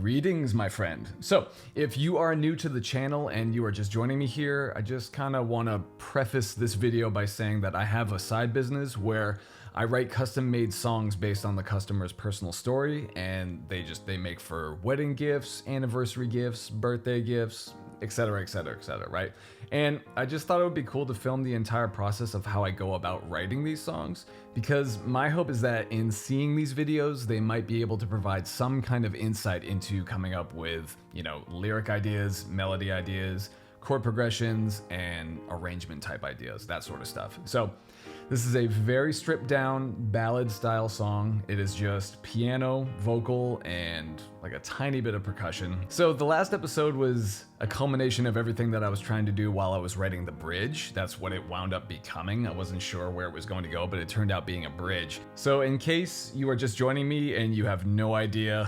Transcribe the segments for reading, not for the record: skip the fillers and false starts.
Greetings, my friend. So, if you are new to the channel and you are just joining me here, I just kind of want to preface this video by saying that I have a side business where I write custom-made songs based on the customer's personal story, and they make for wedding gifts, anniversary gifts, birthday gifts, etc, etc, etc, right? And I just thought it would be cool to film the entire process of how I go about writing these songs, because my hope is that in seeing these videos, they might be able to provide some kind of insight into coming up with, lyric ideas, melody ideas, chord progressions, and arrangement type ideas, that sort of stuff. So this is a very stripped down ballad style song. It is just piano, vocal, and like a tiny bit of percussion. So the last episode was a culmination of everything that I was trying to do while I was writing the bridge. That's what it wound up becoming. I wasn't sure where it was going to go, but it turned out being a bridge. So in case you are just joining me and you have no idea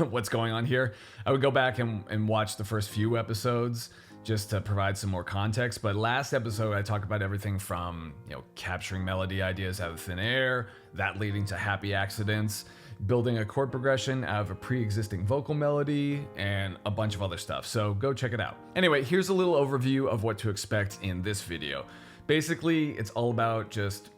what's going on here, I would go back and watch the first few episodes just to provide some more context. But last episode, I talked about everything from, capturing melody ideas out of thin air, that leading to happy accidents, building a chord progression out of a pre-existing vocal melody, and a bunch of other stuff. So go check it out. Anyway, here's a little overview of what to expect in this video. Basically, it's all about just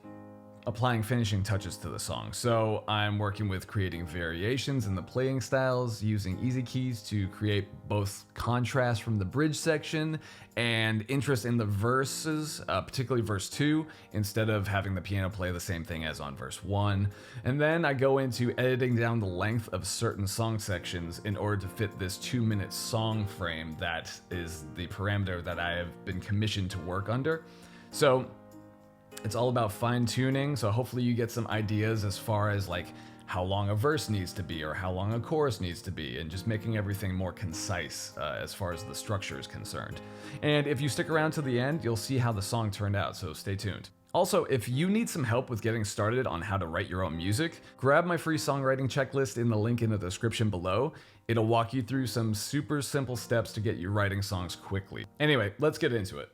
applying finishing touches to the song. So I'm working with creating variations in the playing styles, using easy keys to create both contrast from the bridge section and interest in the verses, particularly verse 2, instead of having the piano play the same thing as on verse 1. And then I go into editing down the length of certain song sections in order to fit this 2-minute song frame that is the parameter that I have been commissioned to work under. So it's all about fine tuning, so hopefully you get some ideas as far as like how long a verse needs to be or how long a chorus needs to be, and just making everything more concise as far as the structure is concerned. And if you stick around to the end, you'll see how the song turned out, so stay tuned. Also, if you need some help with getting started on how to write your own music, grab my free songwriting checklist in the link in the description below. It'll walk you through some super simple steps to get you writing songs quickly. Anyway, let's get into it.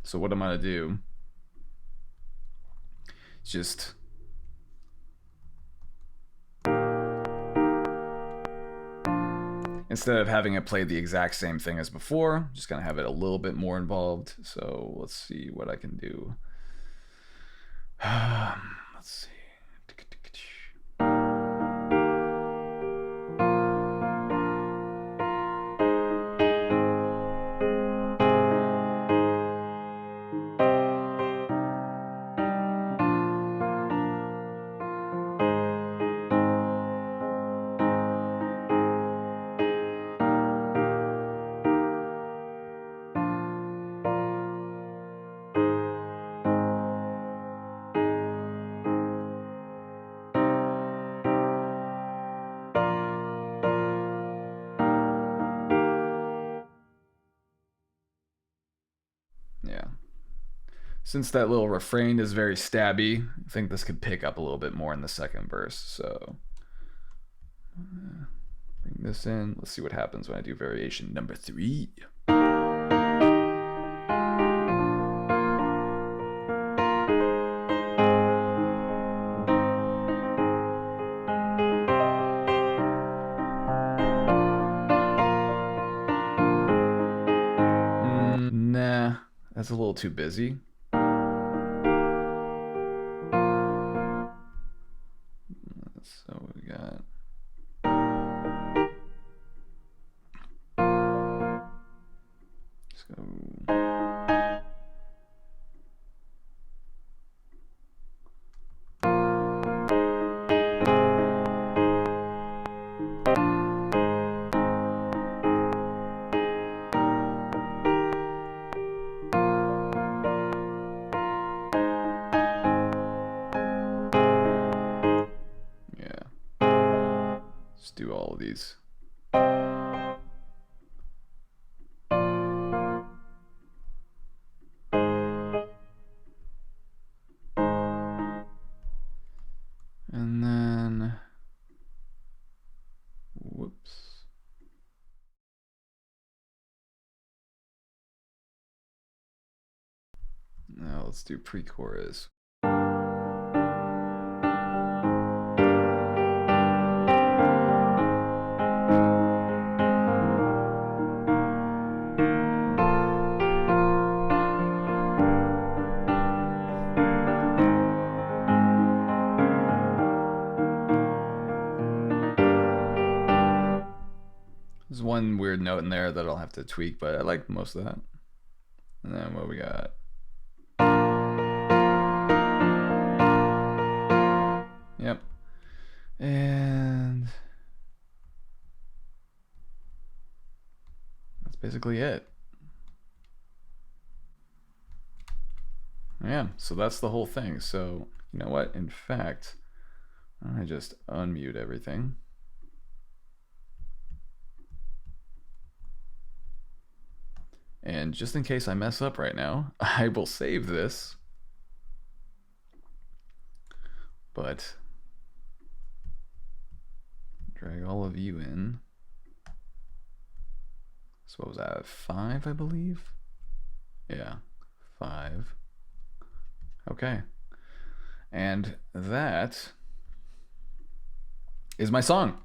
So what I'm gonna do is just instead of having it play the exact same thing as before, I'm just gonna have it a little bit more involved. So let's see what I can do. Let's see. Yeah. Since that little refrain is very stabby, I think this could pick up a little bit more in the second verse. So bring this in. Let's see what happens when I do variation number 3. Nah, that's a little too busy. So we got let's go. Let's do all of these. And then, whoops. Now let's do pre-chorus. one weird note in there that I'll have to tweak, but I like most of that. And then what we got? Yep. And that's basically it. Yeah, so that's the whole thing. So, you know what? In fact, I just unmute everything. And just in case I mess up right now, I will save this. But drag all of you in. So what was that? 5, I believe? Yeah, 5. Okay. And that is my song.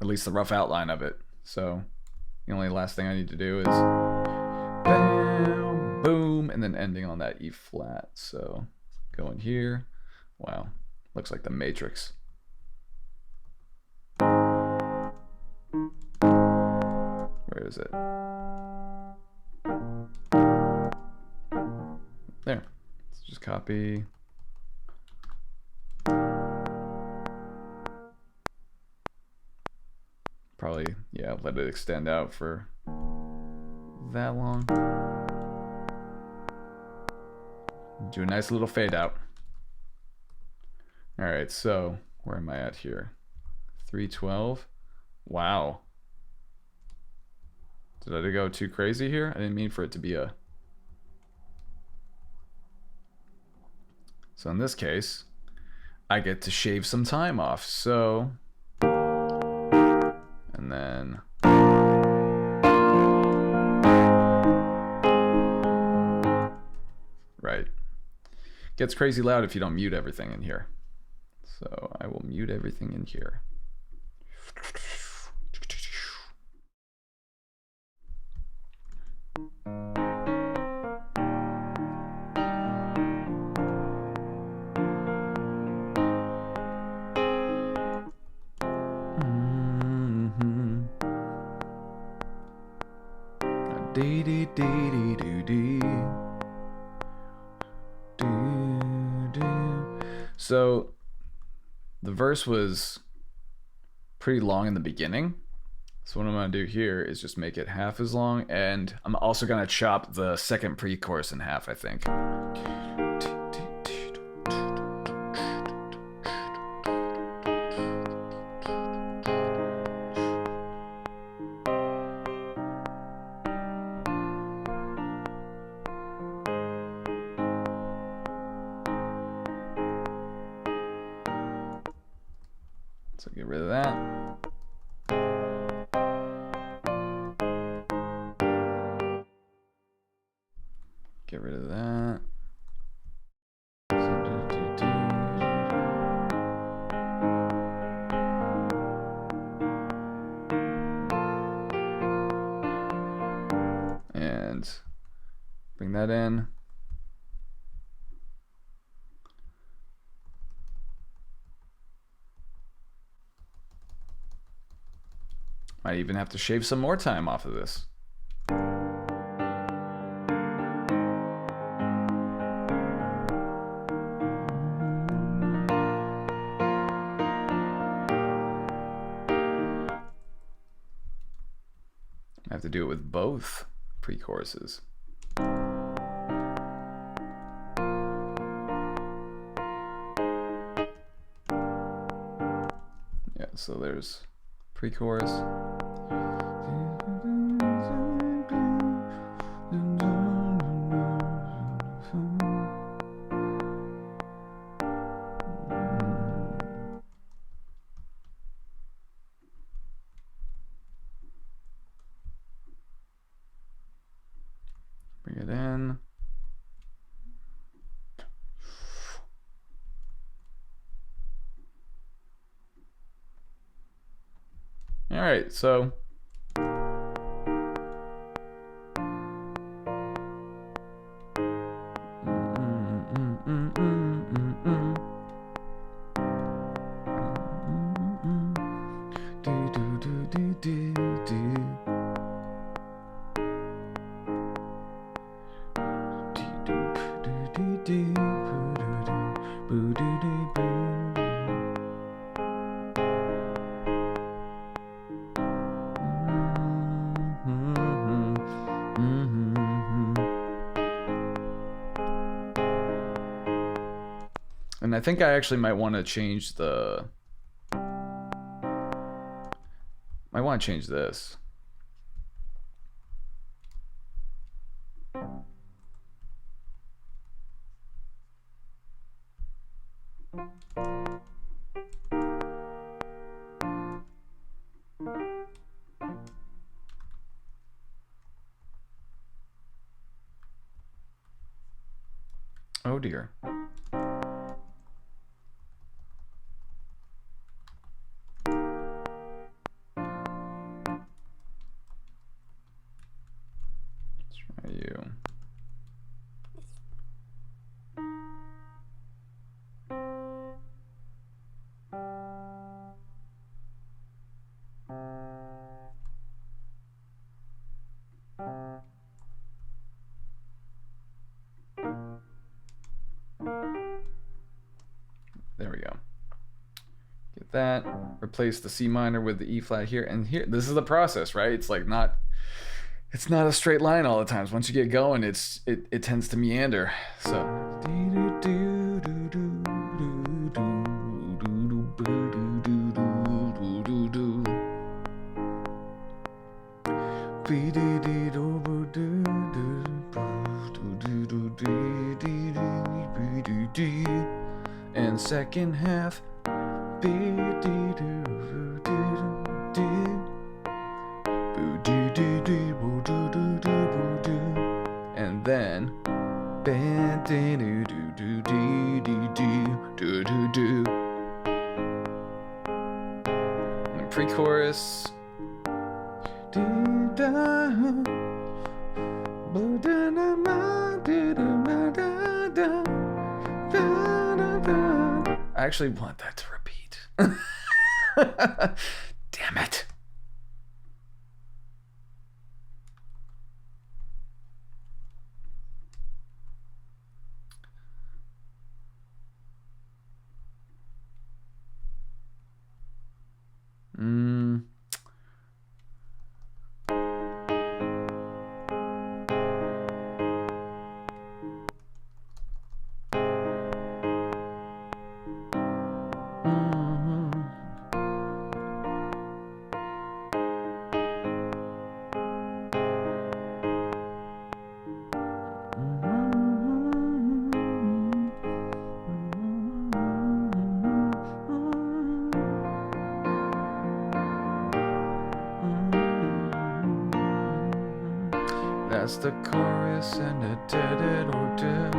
At least the rough outline of it. So the only last thing I need to do is bam, boom, and then ending on that E flat. So go in here. Wow. Looks like the Matrix. Where is it? There. Let's just copy. Probably, yeah, let it extend out for that long. Do a nice little fade out. All right, so where am I at here? 312. Wow. Did I go too crazy here? I didn't mean for it to be a... So in this case, I get to shave some time off. So, and then right. Gets crazy loud if you don't mute everything in here. So I will mute everything in here. So the verse was pretty long in the beginning. So what I'm going to do here is just make it half as long, and I'm also going to chop the second pre-chorus in half, I think. So get rid of that. Get rid of that. And bring that in. Might even have to shave some more time off of this. I have to do it with both pre-choruses. Yeah, so there's pre-chorus. Bring it in. All right, so And I think I actually might want to change the... I want to change this. Oh dear. Let's try you. There we go. Get that. Replace the C minor with the E flat here. And here, this is the process, right? It's like not, it's not a straight line all the times. Once you get going, it tends to meander. So. And second half. And then and pre-chorus. I actually want that to repeat. Damn it. That's the chorus and the did or did.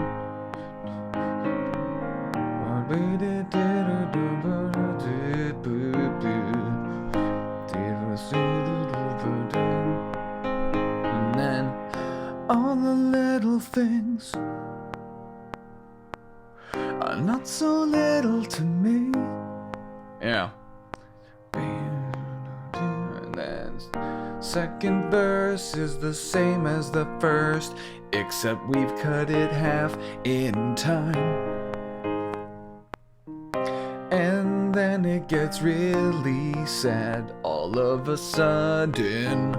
And then all the little things are not so little to me. Yeah. And then second verse is the same as the first, except we've cut it half in time. And then it gets really sad all of a sudden.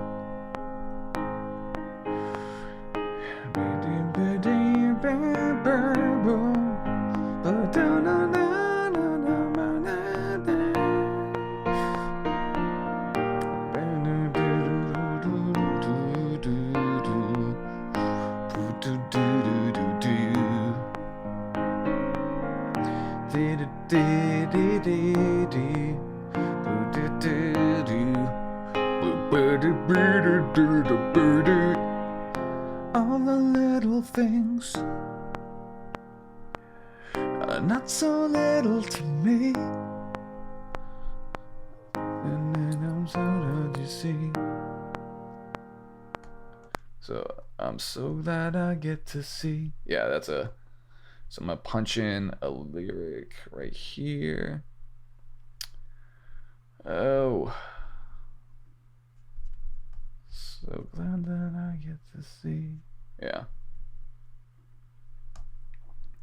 All the little things are not so little to me. And then I'm so glad you see. So I'm so glad I get to see. Yeah, that's a. So I'm gonna punch in a lyric right here. Oh. So glad that I get to see. Yeah.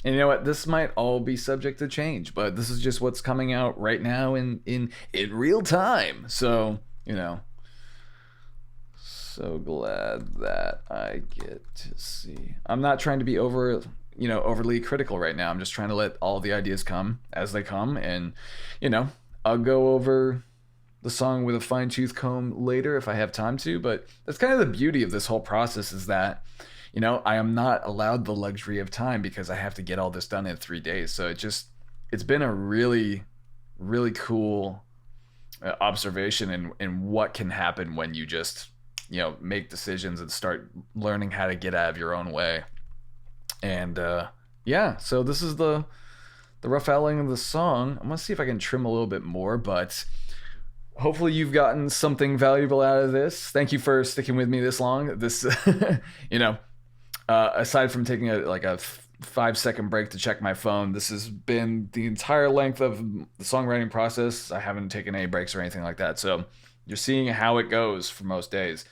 And you know what? This might all be subject to change, but this is just what's coming out right now in real time. So, you know. So glad that I get to see. I'm not trying to be over overly critical right now. I'm just trying to let all the ideas come as they come, and I'll go over the song with a fine-tooth comb later if I have time to. But that's kind of the beauty of this whole process, is that I am not allowed the luxury of time because I have to get all this done in 3 days. So it's been a really, really cool observation in what can happen when you just make decisions and start learning how to get out of your own way. And so this is the rough outline of the song. I'm gonna see if I can trim a little bit more, but hopefully you've gotten something valuable out of this. Thank you for sticking with me this long. This aside from taking a 5-second break to check my phone, this has been the entire length of the songwriting process. I haven't taken any breaks or anything like that, so you're seeing how it goes for most days.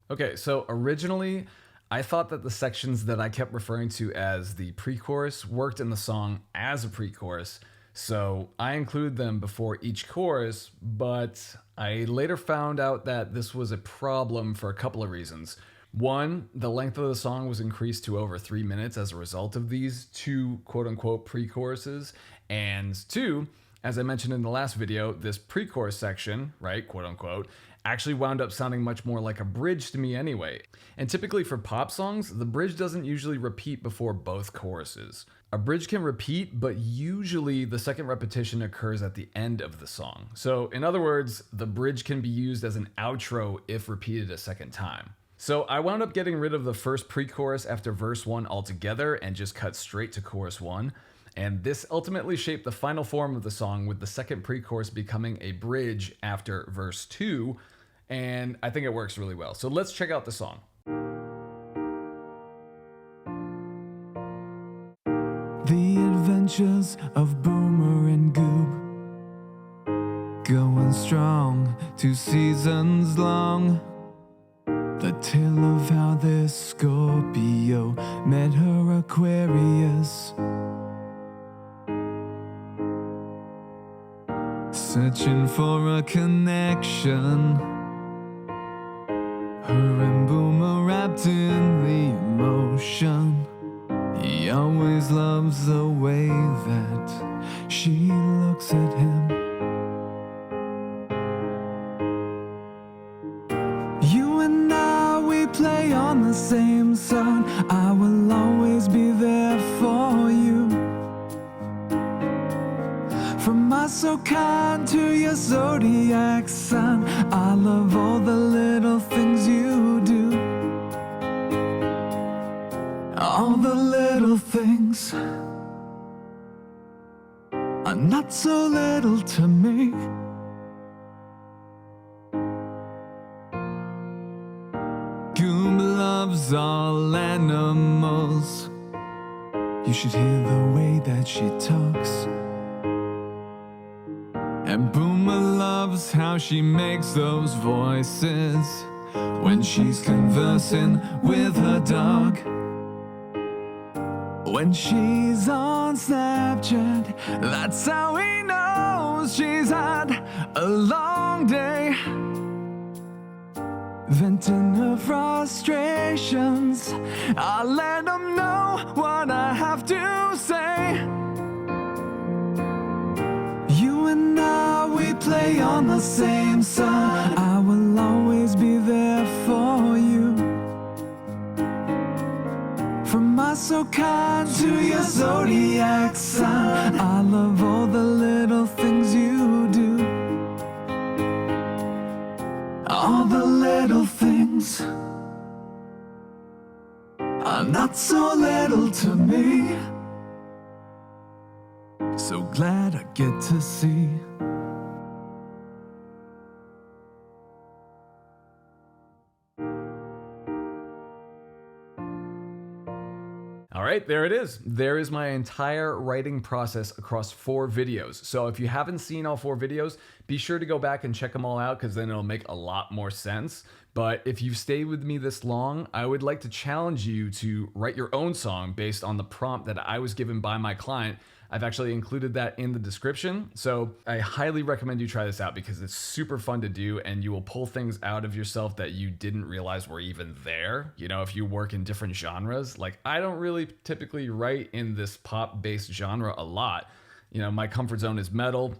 Okay, so originally I thought that the sections that I kept referring to as the pre-chorus worked in the song as a pre-chorus, so I included them before each chorus, but I later found out that this was a problem for a couple of reasons. One, the length of the song was increased to over 3 minutes as a result of these two quote-unquote pre-choruses, and two, as I mentioned in the last video, this pre-chorus section, right, quote-unquote, actually wound up sounding much more like a bridge to me anyway. And typically for pop songs, the bridge doesn't usually repeat before both choruses. A bridge can repeat, but usually the second repetition occurs at the end of the song. So in other words, the bridge can be used as an outro if repeated a second time. So I wound up getting rid of the first pre-chorus after verse 1 altogether and just cut straight to chorus 1. And this ultimately shaped the final form of the song, with the second pre-chorus becoming a bridge after verse 2. And I think it works really well. So let's check out the song. The adventures of Boomer and Goob, going strong 2 seasons long. The tale of how this Scorpio met her Aquarius, searching for a connection. Her and Boomer wrapped in the emotion. He always loves the way that she looks at him. You and I, we play on the same side. I will always be there for you. From my so kind to your zodiac sign, I love all the little things you do. All the little things are not so little to me. Goob loves all animals. You should hear the way that she talks. And Boomer loves how she makes those voices when she's conversing with her dog. When she's on Snapchat, that's how he knows she's had a long day. Venting her frustrations, I let him know what I have to say. You and I, we play on the same side. I will always be there for you. From my so kind to your zodiac sign, I love all the little things you do. All the little things are not so little to me. So glad I get to see. All right, there it is. There is my entire writing process across 4 videos. So if you haven't seen all 4 videos, be sure to go back and check them all out, because then it'll make a lot more sense. But if you've stayed with me this long, I would like to challenge you to write your own song based on the prompt that I was given by my client I've actually included that in the description. So I highly recommend you try this out because it's super fun to do and you will pull things out of yourself that you didn't realize were even there. You know, if you work in different genres, like I don't really typically write in this pop-based genre a lot. You know, my comfort zone is metal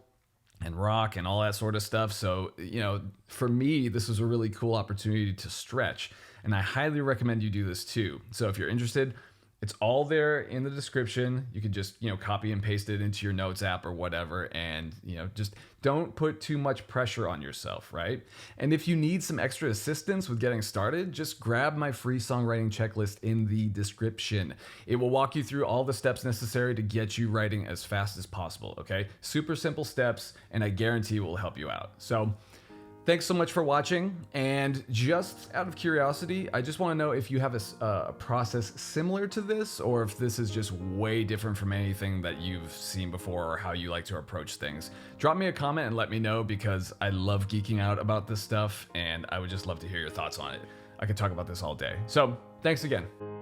and rock and all that sort of stuff. So, you know, for me, this was a really cool opportunity to stretch. And I highly recommend you do this too. So if you're interested, it's all there in the description. You can just, you know, copy and paste it into your notes app or whatever. And, you know, just don't put too much pressure on yourself, right? And if you need some extra assistance with getting started, just grab my free songwriting checklist in the description. It will walk you through all the steps necessary to get you writing as fast as possible, okay? Super simple steps, and I guarantee it will help you out. So, thanks so much for watching, and just out of curiosity, I just want to know if you have a process similar to this, or if this is just way different from anything that you've seen before, or how you like to approach things. Drop me a comment and let me know, because I love geeking out about this stuff, and I would just love to hear your thoughts on it. I could talk about this all day. So, thanks again.